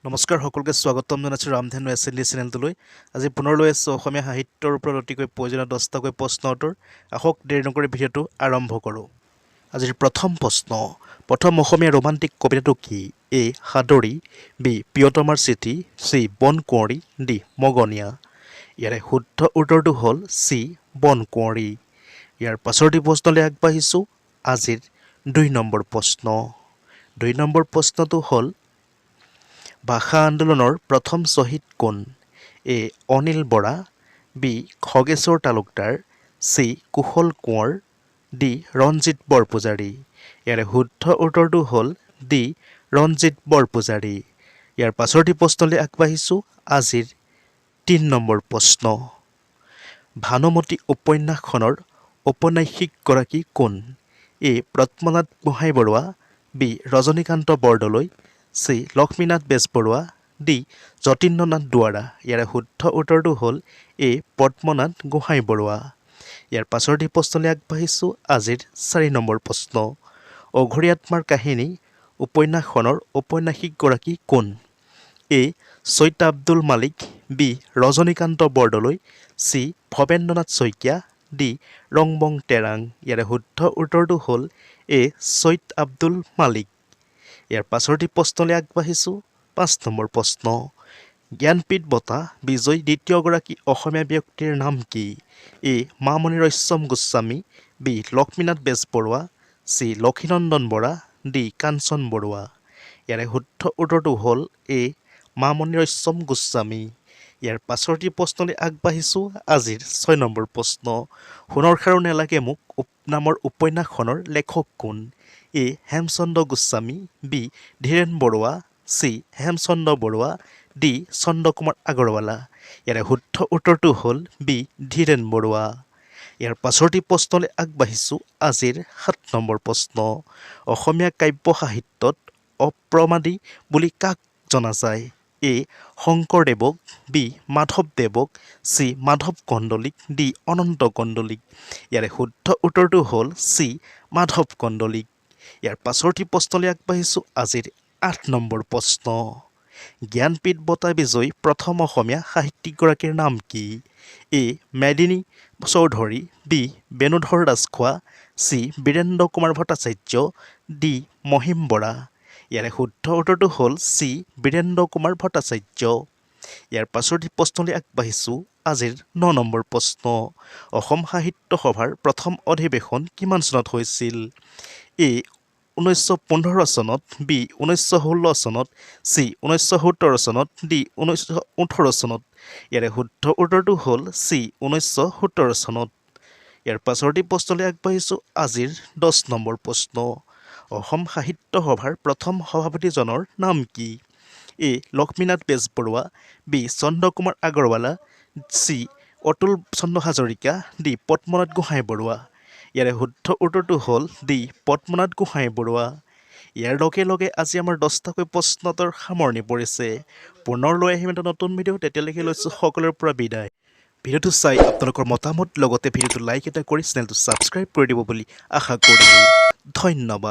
নমস্কাৰ সকলোকে স্বাগতম জনাইছোঁ ৰামধেনু এছেম্বলি চেনেলটোলৈ। আজি পুনৰ লৈ আছোঁ অসমীয়া সাহিত্যৰ ওপৰত অতিকৈ প্ৰয়োজনীয় 10টাকৈ প্ৰশ্ন উত্তৰ। আহক দেৰি নকৰি ভিডিঅ'টো আৰম্ভ কৰোঁ। আজিৰ প্ৰথম প্ৰশ্ন, প্ৰথম অসমীয়া ৰোমান্টিক কবিতাটো কি? এ. সাদৰী, বি. প্ৰিয়তমাৰ চিঠি, চি. বনকুঁৱৰী, ডি. মগনীয়া। ইয়াৰে শুদ্ধ উত্তৰটো হ'ল চি. বনকুঁৱৰী। ইয়াৰ পাছৰটি প্ৰশ্নলৈ আগবাঢ়িছোঁ। আজিৰ 2 নম্বৰ প্ৰশ্ন। 2 নম্বৰ প্ৰশ্নটো হ'ল, ভাষা আন্দোলনৰ প্ৰথম শ্বহীদ কোন? A. Anil Bora, B. Khageswar Talukdar, C. Kushal Konwar, D. Ranjit Borpujari. ইয়াৰে শুদ্ধ উত্তৰটো হ'ল ডি. ৰঞ্জিত বৰপূজাৰী। ইয়াৰ পাছৰটি প্ৰশ্নলৈ আগবাঢ়িছোঁ। আজিৰ 3 নম্বৰ প্ৰশ্ন। ভানুমতী উপন্যাসখনৰ ঔপন্যাসিকগৰাকী কোন? A. Padmanath Gohain Baruah, B. Rajanikanta Bordoloi, C. Lakshminath Bezbaroa, D. Jatindranath Duwara. ইয়াৰে শুদ্ধ উত্তৰটো হ'ল এ. পদ্মনাথ গোহাঁই বৰুৱা। ইয়াৰ পাছৰটি প্ৰশ্নলৈ আগবাঢ়িছোঁ। আজিৰ 4 নম্বৰ প্ৰশ্ন। অঘৰী আত্মাৰ কাহিনী উপন্যাসখনৰ ঔপন্যাসিকগৰাকী কোন? এ. Syed Abdul Malik, B. Rajanikanta Bordoloi, C. Bhabendranath Saikia, D. Rongbong Terang. ইয়াৰে শুদ্ধ উত্তৰটো হ'ল এ. চৈয়দ আব্দুল মালিক। ইয়াৰ পাছৰটি প্ৰশ্নলৈ আগবাঢ়িছোঁ। 5 নম্বৰ প্ৰশ্ন। জ্ঞানপীঠ বঁটা বিজয়ী দ্বিতীয়গৰাকী অসমীয়া ব্যক্তিৰ নাম কি? A. Mamoni Raisom Goswami, B. Lakshminath Bezbaroa, C. Lakshminandan Bora, D. Kanchan Baruah. ইয়াৰে শুদ্ধ উত্তৰটো হ'ল এ. মামণি ৰয়ছম গোস্বামী। ইয়াৰ পাছৰটি প্ৰশ্নলৈ আগবাঢ়িছোঁ। আজিৰ 6 নম্বৰ প্ৰশ্ন। সোণৰ খাৰু নেলাগে মোক নামৰ উপন্যাসখনৰ লেখক কোন? A. Hemchandra Goswami, B. Dhiren Baruah, C. Hemchandra Baruah, D. Chandrakumar Agarwala. ইয়াৰে শুদ্ধ উত্তৰটো হ'ল বি. ধীৰেন বৰুৱা। ইয়াৰ পাছৰটি প্ৰশ্নলৈ আগবাঢ়িছোঁ। আজিৰ 7 নম্বৰ প্ৰশ্ন। অসমীয়া কাব্য সাহিত্যত অপ্ৰমাদী বুলি কাক জনা যায়? এ. শংকৰদেৱক, বি. মাধৱদেৱক, চি. মাধৱ কন্দলীক, ডি. অনন্ত কন্দলীক। ইয়াৰে শুদ্ধ উত্তৰটো হ'ল চি. মাধৱ কন্দলীক। ইয়াৰ পাছৰটি প্ৰশ্নলৈ আগবাঢ়িছোঁ। আজিৰ 8 নম্বৰ প্ৰশ্ন। জ্ঞানপীঠ বঁটা বিজয়ী প্ৰথম অসমীয়া সাহিত্যিকগৰাকীৰ নাম কি? A. Medini Choudhury, B. Benudhar Rajkhowa, C. Birendra Kumar Bhattacharya, D. Mahim Bora. ইয়াৰে শুদ্ধ উত্তৰটো হ'ল চি. বীৰেন্দ্ৰ কুমাৰ ভট্টাচাৰ্য। ইয়াৰ পাছৰটি প্ৰশ্নলৈ আগবাঢ়িছোঁ। আজিৰ 9 নম্বৰ প্ৰশ্ন। অসম সাহিত্য সভাৰ প্ৰথম অধিৱেশন কিমান চনত হৈছিল? এ. 1915 চনত, বি. 1916 চনত, চি. 1917 চনত, ডি. 1918 চনত। ইয়াৰে শুদ্ধ উত্তৰটো হ'ল চি. 1917 চনত। ইয়াৰ পাছৰটি প্ৰশ্নলৈ আগবাঢ়িছোঁ। আজিৰ 10 নম্বৰ প্ৰশ্ন। অসম সাহিত্য সভাৰ প্ৰথম সভাপতিজনৰ নাম কি? এ. লক্ষ্মীনাথ বেজবৰুৱা, বি. চন্দ্ৰকুমাৰ আগৰৱালা, চি. অতুল চন্দ্ৰ হাজৰিকা, ডি. পদ্মনাথ গোহাঁই বৰুৱা। ইয়াৰে শুদ্ধ উত্তৰটো হ'ল ডি. পদ্মনাথ গোহাঁই বৰুৱা। ইয়াৰ লগে লগে আজি আমাৰ 10টাকৈ প্ৰশ্নোত্তৰ সামৰণি পৰিছে। পুনৰ লৈ আহিম এটা নতুন ভিডিঅ'। তেতিয়ালৈকে লৈছোঁ সকলোৰে পৰা বিদায়। ভিডিঅ'টো চাই আপোনালোকৰ মতামত লগতে ভিডিঅ'টো লাইক এটা কৰি চেনেলটো ছাবস্ক্ৰাইব কৰি দিব বুলি আশা কৰিলোঁ। ধন্যবাদ।